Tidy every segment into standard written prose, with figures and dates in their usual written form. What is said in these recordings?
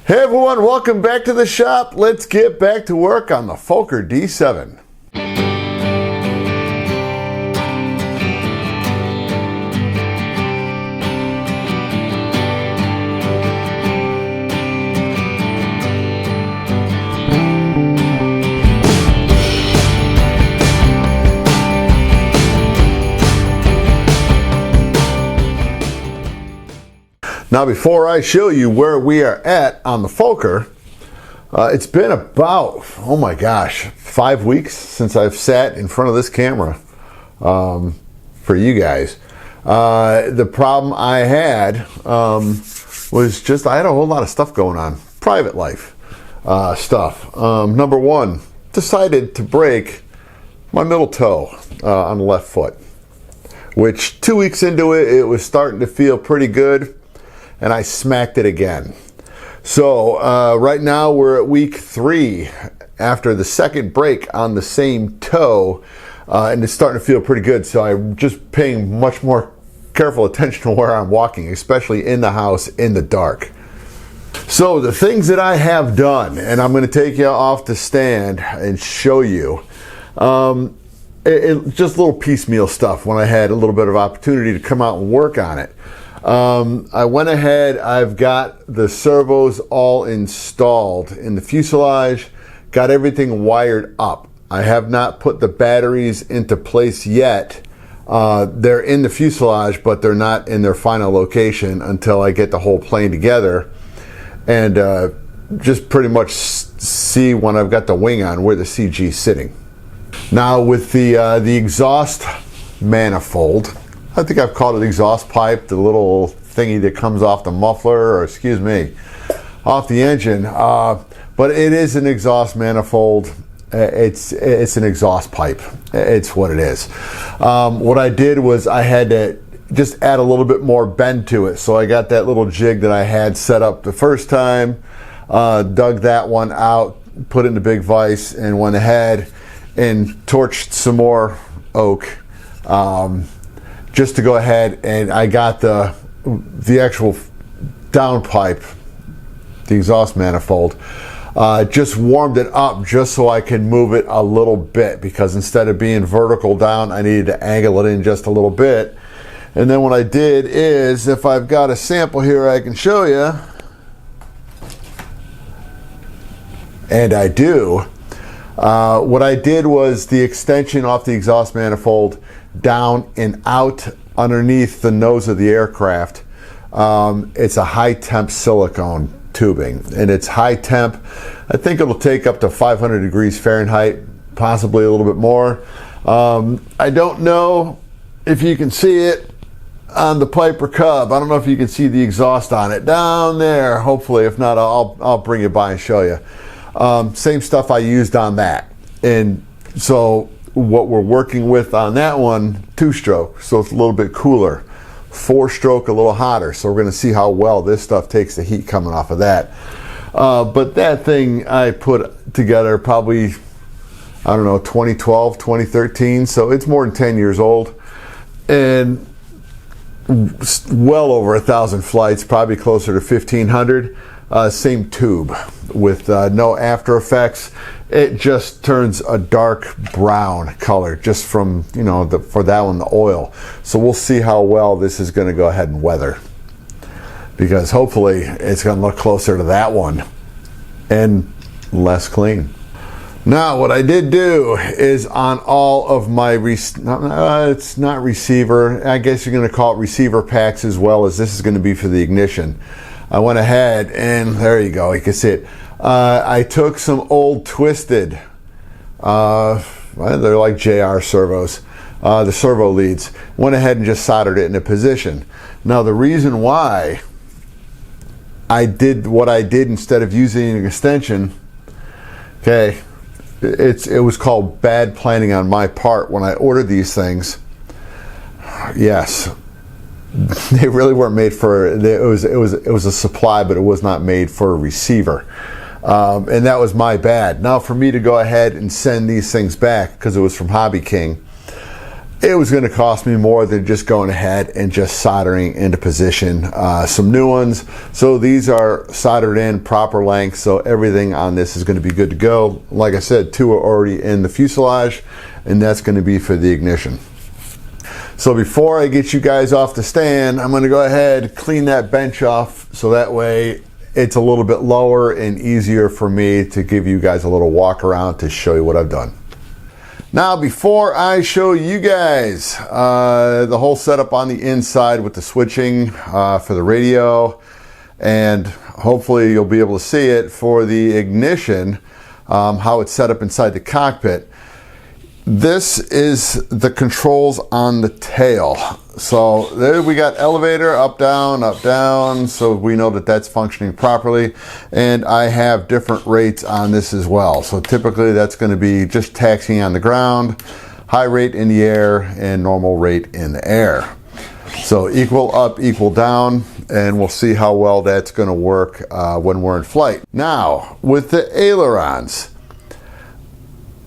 Hey everyone, welcome back to the shop. Let's get back to work on the Fokker D.VII. Now before I show you where we are at on the Fokker, it's been about, oh my gosh, 5 weeks since I've sat in front of this camera for you guys. The problem I had was just I had a whole lot of stuff going on, private life stuff. Number one, decided to break my middle toe on the left foot, which 2 weeks into it, it was starting to feel pretty good. And I smacked it again. So right now we're at week 3 after the second break on the same toe, and it's starting to feel pretty good. So I'm just paying much more careful attention to where I'm walking, especially in the house in the dark. So the things that I have done, and I'm going to take you off the stand and show you, just little piecemeal stuff when I had a little bit of opportunity to come out and work on it. I went ahead, I've got the servos all installed in the fuselage, got everything wired up. I have not put the batteries into place yet. They're in the fuselage, but they're not in their final location until I get the whole plane together and just pretty much see when I've got the wing on where the CG is sitting. Now with the exhaust manifold, I think I've called it the exhaust pipe, the little thingy that comes off the muffler, or excuse me, off the engine. But it is an exhaust manifold. It's an exhaust pipe. It's what it is. What I did was I had to just add a little bit more bend to it. So I got that little jig that I had set up the first time, dug that one out, put it in the big vise, and went ahead and torched some more oak. Just to go ahead, and I got the actual downpipe, the exhaust manifold, just warmed it up just so I can move it a little bit, because instead of being vertical down, I needed to angle it in just a little bit. And then what I did is, if I've got a sample here I can show you, and I do, what I did was the extension off the exhaust manifold down and out underneath the nose of the aircraft. It's a high temp silicone tubing, and it's high temp. I think it'll take up to 500 degrees Fahrenheit, possibly a little bit more. I don't know if you can see it on the Piper Cub. I don't know if you can see the exhaust on it down there. Hopefully, if not, I'll bring it by and show you. Same stuff I used on that. And so what we're working with on that one, 2-stroke, so it's a little bit cooler. 4-stroke, a little hotter. So we're going to see how well this stuff takes the heat coming off of that. But that thing I put together probably, I don't know, 2012, 2013. So it's more than 10 years old. And well over 1,000 flights, probably closer to 1,500. Same tube with no after effects. It just turns a dark brown color just from, you know, for that one, the oil. So we'll see how well this is going to go ahead and weather, because hopefully it's going to look closer to that one and less clean. Now what I did do is on all of my, it's not receiver, I guess you're going to call it receiver packs, as well as this is going to be for the ignition. I went ahead and there you go, you can see it. I took some old twisted, they're like JR servos, the servo leads, went ahead and just soldered it into position. Now the reason why I did what I did instead of using an extension, okay, it was called bad planning on my part when I ordered these things. Yes, they really weren't made for, it was a supply, but it was not made for a receiver. And that was my bad. Now for me to go ahead and send these things back, because it was from Hobby King, it was going to cost me more than just going ahead and just soldering into position some new ones. So these are soldered in proper length, so everything on this is going to be good to go. Like I said, 2 are already in the fuselage, and that's going to be for the ignition. So before I get you guys off the stand, I'm going to go ahead, clean that bench off, so that way it's a little bit lower and easier for me to give you guys a little walk around to show you what I've done. Now, before I show you guys the whole setup on the inside with the switching for the radio, and hopefully you'll be able to see it for the ignition, how it's set up inside the cockpit. This is the controls on the tail. So there we got elevator, up, down, so we know that that's functioning properly. And I have different rates on this as well. So typically that's going to be just taxiing on the ground, high rate in the air, and normal rate in the air. So equal up, equal down, and we'll see how well that's going to work when we're in flight. Now, with the ailerons,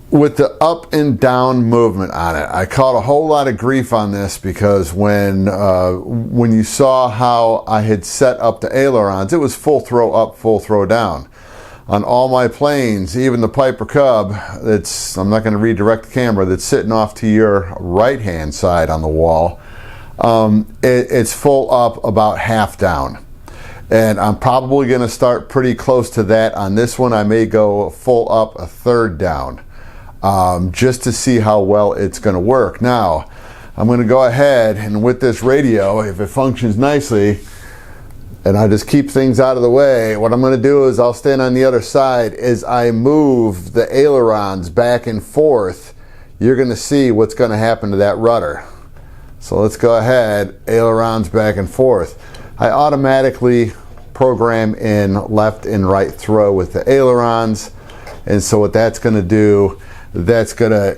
with the up and down movement on it, I caught a whole lot of grief on this because when you saw how I had set up the ailerons, it was full throw up, full throw down. On all my planes, even the Piper Cub, I'm not going to redirect the camera, that's sitting off to your right hand side on the wall, it's full up about half down. And I'm probably going to start pretty close to that on this one. I may go full up a third down. Just to see how well it's going to work. Now, I'm going to go ahead and with this radio, if it functions nicely, and I just keep things out of the way, what I'm going to do is I'll stand on the other side. As I move the ailerons back and forth, you're going to see what's going to happen to that rudder. So let's go ahead, ailerons back and forth. I automatically program in left and right throw with the ailerons, and so what that's going to do, that's going to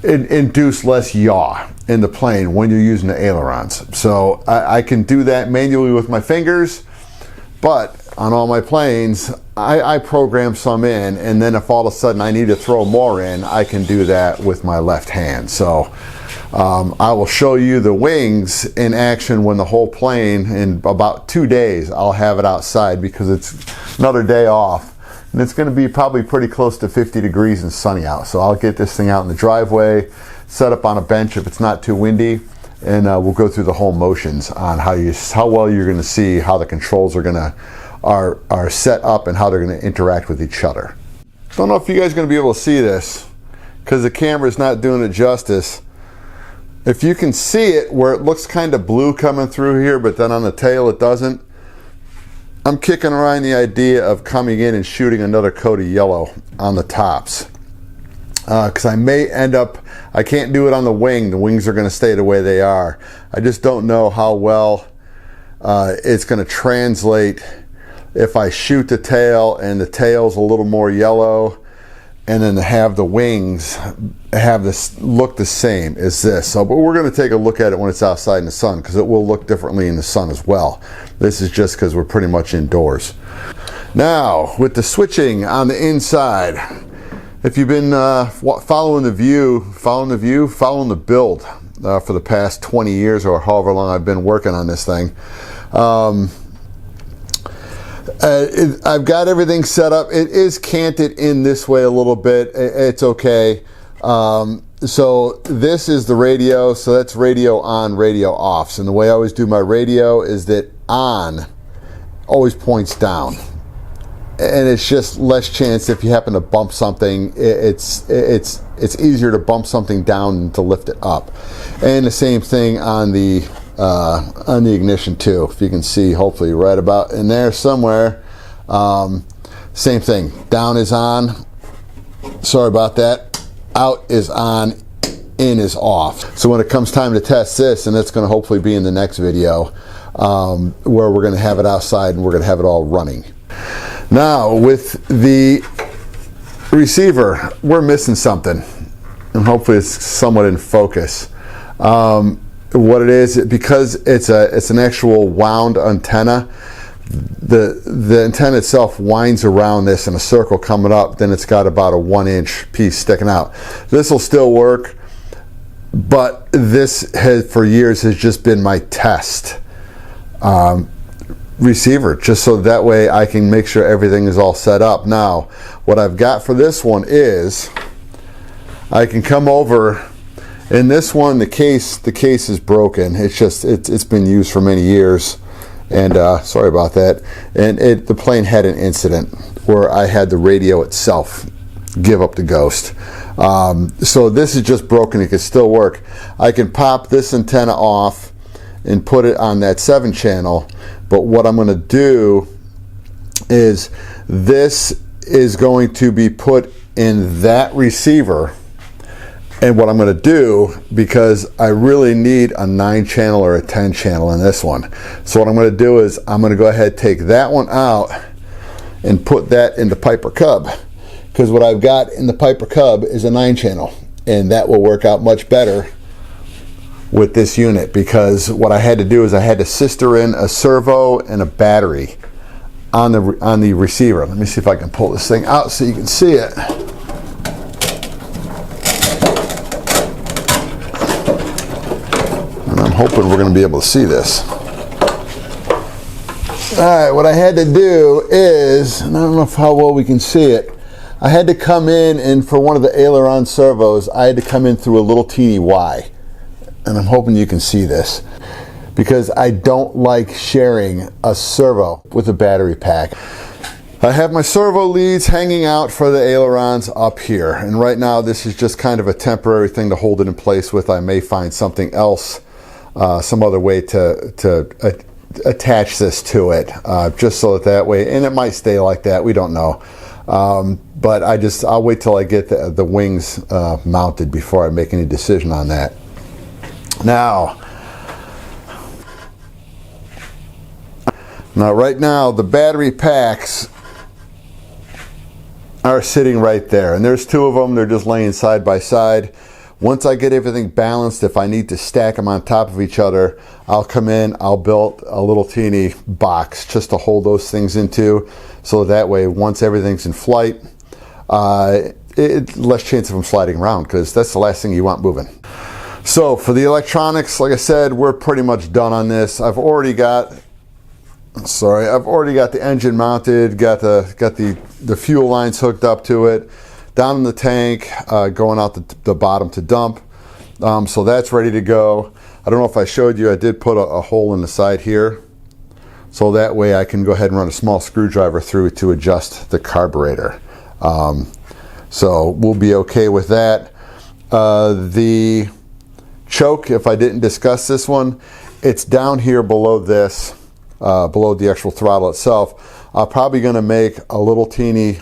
induce less yaw in the plane when you're using the ailerons. So I can do that manually with my fingers, but on all my planes, I program some in, and then if all of a sudden I need to throw more in, I can do that with my left hand. So I will show you the wings in action when the whole plane, in about 2 days, I'll have it outside because it's another day off. And it's going to be probably pretty close to 50 degrees and sunny out. So I'll get this thing out in the driveway, set up on a bench if it's not too windy, and we'll go through the whole motions on how well you're going to see how the controls are set up and how they're going to interact with each other. Don't know if you guys are going to be able to see this because the camera's not doing it justice. If you can see it where it looks kind of blue coming through here, but then on the tail it doesn't, I'm kicking around the idea of coming in and shooting another coat of yellow on the tops. Because I may end up, I can't do it on the wing. The wings are going to stay the way they are. I just don't know how well it's going to translate if I shoot the tail and the tail's a little more yellow, and then to have the wings have this look the same as this. So, but we're going to take a look at it when it's outside in the sun, because it will look differently in the sun as well. This is just because we're pretty much indoors. Now, with the switching on the inside, if you've been following the build for the past 20 years or however long I've been working on this thing, I've got everything set up. It is canted in this way a little bit. It's okay. So this is the radio. So that's radio on, radio off. And the way I always do my radio is that on always points down. And it's just less chance if you happen to bump something. It's easier to bump something down than to lift it up. And the same thing on the ignition too. If you can see, hopefully right about in there somewhere. Same thing. Down is on. Sorry about that. Out is on. In is off. So when it comes time to test this, and it's going to hopefully be in the next video, where we're going to have it outside and we're going to have it all running. Now with the receiver, we're missing something, and hopefully it's somewhat in focus. What it is, because it's an actual wound antenna, the antenna itself winds around this in a circle coming up, then it's got about a 1-inch piece sticking out. This will still work. but this has for years has just been my test receiver, just so that way I can make sure everything is all set up. Now what I've got for this one is I can come over. In this one, the case is broken. It's been used for many years, and sorry about that. And the plane had an incident where I had the radio itself give up the ghost. So this is just broken. It can still work. I can pop this antenna off and put it on that 7 channel. But what I'm going to do is this is going to be put in that receiver. And what I'm going to do, because I really need a 9 channel or a 10 channel in this one. So what I'm going to do is I'm going to go ahead and take that one out and put that in the Piper Cub. Because what I've got in the Piper Cub is a 9 channel. And that will work out much better with this unit. Because what I had to do is I had to sister in a servo and a battery on the receiver. Let me see if I can pull this thing out so you can see it. Hoping we're going to be able to see this. Alright, what I had to do is, and I don't know how well we can see it, I had to come in, and for one of the aileron servos, I had to come in through a little teeny Y. And I'm hoping you can see this, because I don't like sharing a servo with a battery pack. I have my servo leads hanging out for the ailerons up here, and right now this is just kind of a temporary thing to hold it in place with. I may find something else, some other way to attach this to it, just so that way, and it might stay like that, we don't know. But I'll wait till I get the wings mounted before I make any decision on that. Now right now the battery packs are sitting right there, and there's 2 of them. They're just laying side by side. Once I get everything balanced, if I need to stack them on top of each other, I'll come in, I'll build a little teeny box just to hold those things into, so that way once everything's in flight, less chance of them sliding around, because that's the last thing you want moving. So for the electronics, like I said, we're pretty much done on this. I've already got the engine mounted, got the fuel lines hooked up to it, down in the tank, going out the bottom to dump. So that's ready to go. I don't know if I showed you, I did put a hole in the side here, so that way I can go ahead and run a small screwdriver through it to adjust the carburetor. So we'll be okay with that. The choke, if I didn't discuss this one, it's down here below this, below the actual throttle itself. I'm probably going to make a little teeny,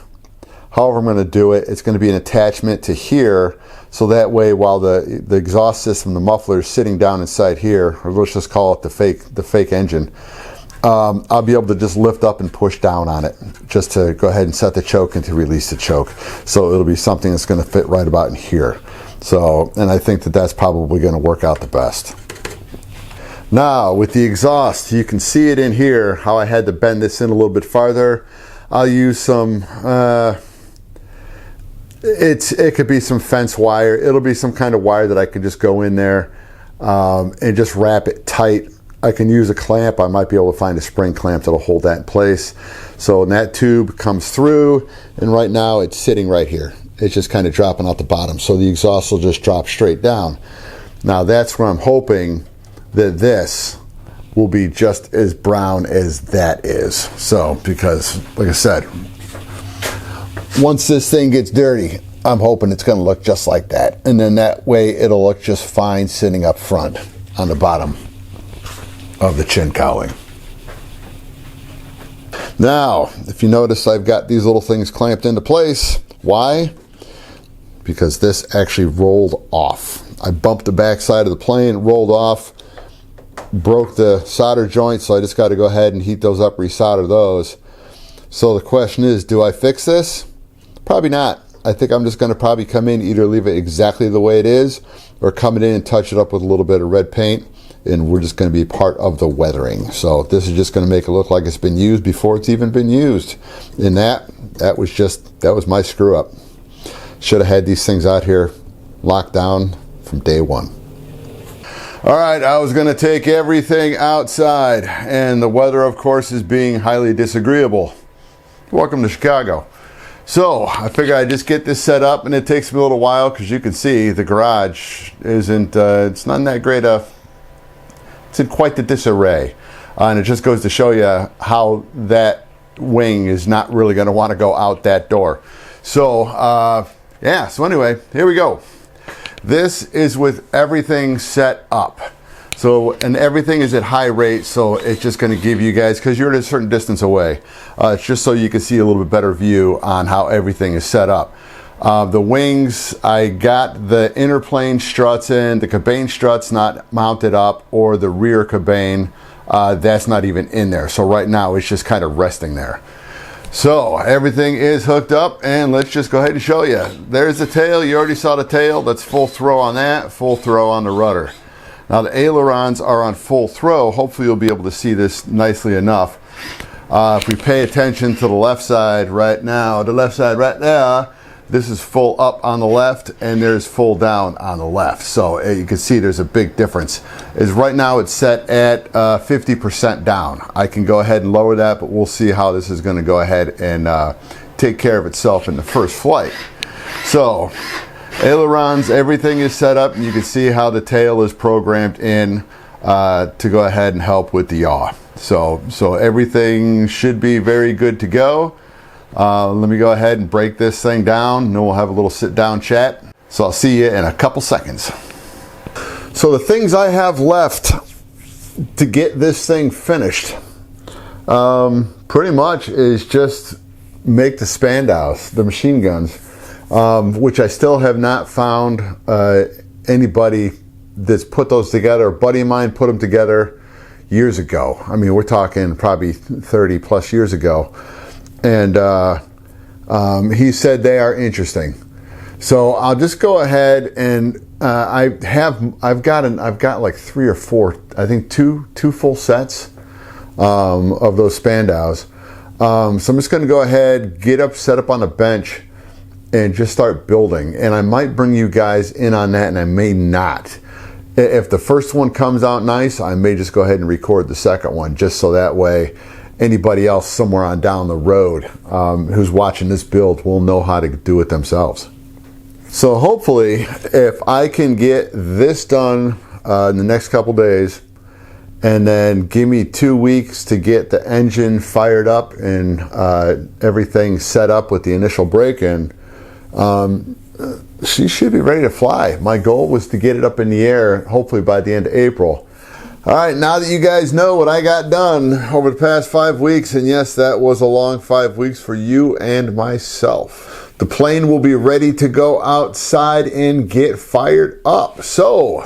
however I'm going to do it, it's going to be an attachment to here, so that way while the exhaust system, the muffler, is sitting down inside here, or let's just call it the fake engine, I'll be able to just lift up and push down on it, just to go ahead and set the choke and to release the choke. So it'll be something that's going to fit right about in here. So, and I think that that's probably going to work out the best. Now with the exhaust, you can see it in here, how I had to bend this in a little bit farther. I'll use some, it could be some fence wire. It'll be some kind of wire that I can just go in there and just wrap it tight. I can use a clamp. I might be able to find a spring clamp that'll hold that in place. So that tube comes through, and right now it's sitting right here. It's just kind of dropping out the bottom, so the exhaust will just drop straight down. Now that's where I'm hoping that this will be just as brown as that is. So, because like I said, once this thing gets dirty, I'm hoping it's going to look just like that, and then that way it'll look just fine sitting up front on the bottom of the chin cowling. Now, if you notice, I've got these little things clamped into place. Why? Because this actually rolled off. I bumped the back side of the plane, rolled off, broke the solder joint, so I just got to go ahead and heat those up, resolder those. So the question is, do I fix this? Probably not. I think I'm just going to probably come in, either leave it exactly the way it is, or come in and touch it up with a little bit of red paint, and we're just going to be part of the weathering. So this is just going to make it look like it's been used before it's even been used. And that was my screw up. Should have had these things out here locked down from day one. All right, I was gonna take everything outside, and the weather, of course, is being highly disagreeable. Welcome to Chicago. So I figured I'd just get this set up, and it takes me a little while because you can see the garage isn't, it's not in that great it's in quite the disarray. And it just goes to show you how that wing is not really gonna wanna go out that door. So, yeah, so anyway, here we go. This is with everything set up. So, and everything is at high rate, so it's just going to give you guys, because you're at a certain distance away, it's just so you can see a little bit better view on how everything is set up. The wings, I got the inner plane struts in, the cabane struts not mounted up, or the rear cabane, that's not even in there. So right now it's just kind of resting there. So everything is hooked up, and let's just go ahead and show you. There's the tail. You already saw the tail. That's full throw on that, full throw on the rudder. Now the ailerons are on full throw. Hopefully you'll be able to see this nicely enough. If we pay attention to the left side right now, this is full up on the left, and there's full down on the left. So you can see there's a big difference. Right now it's set at 50% down. I can go ahead and lower that, but we'll see how this is going to go ahead and take care of itself in the first flight. So ailerons, everything is set up, and you can see how the tail is programmed in to go ahead and help with the yaw. So everything should be very good to go. Let me go ahead and break this thing down, and then we'll have a little sit down chat. So I'll see you in a couple seconds. So the things I have left to get this thing finished pretty much is just make the Spandaus, the machine guns, which I still have not found anybody that's put those together. A buddy of mine put them together years ago. I mean, we're talking probably 30 plus years ago. And he said they are interesting. So I'll just go ahead and I've got like 3 or 4, I think two full sets of those Spandaus. So I'm just going to go ahead, set up on the bench, and just start building. And I might bring you guys in on that, and I may not. If the first one comes out nice, I may just go ahead and record the second one, just so that way anybody else somewhere on down the road who's watching this build will know how to do it themselves. So hopefully, if I can get this done in the next couple days, and then give me 2 weeks to get the engine fired up and everything set up with the initial break-in, she should be ready to fly. My goal was to get it up in the air hopefully by the end of April. All right, now that you guys know what I got done over the past 5 weeks, and yes, that was a long 5 weeks for you and myself. The plane will be ready to go outside and get fired up. So,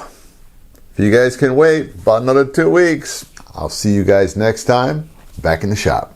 if you guys can wait about another 2 weeks, I'll see you guys next time back in the shop.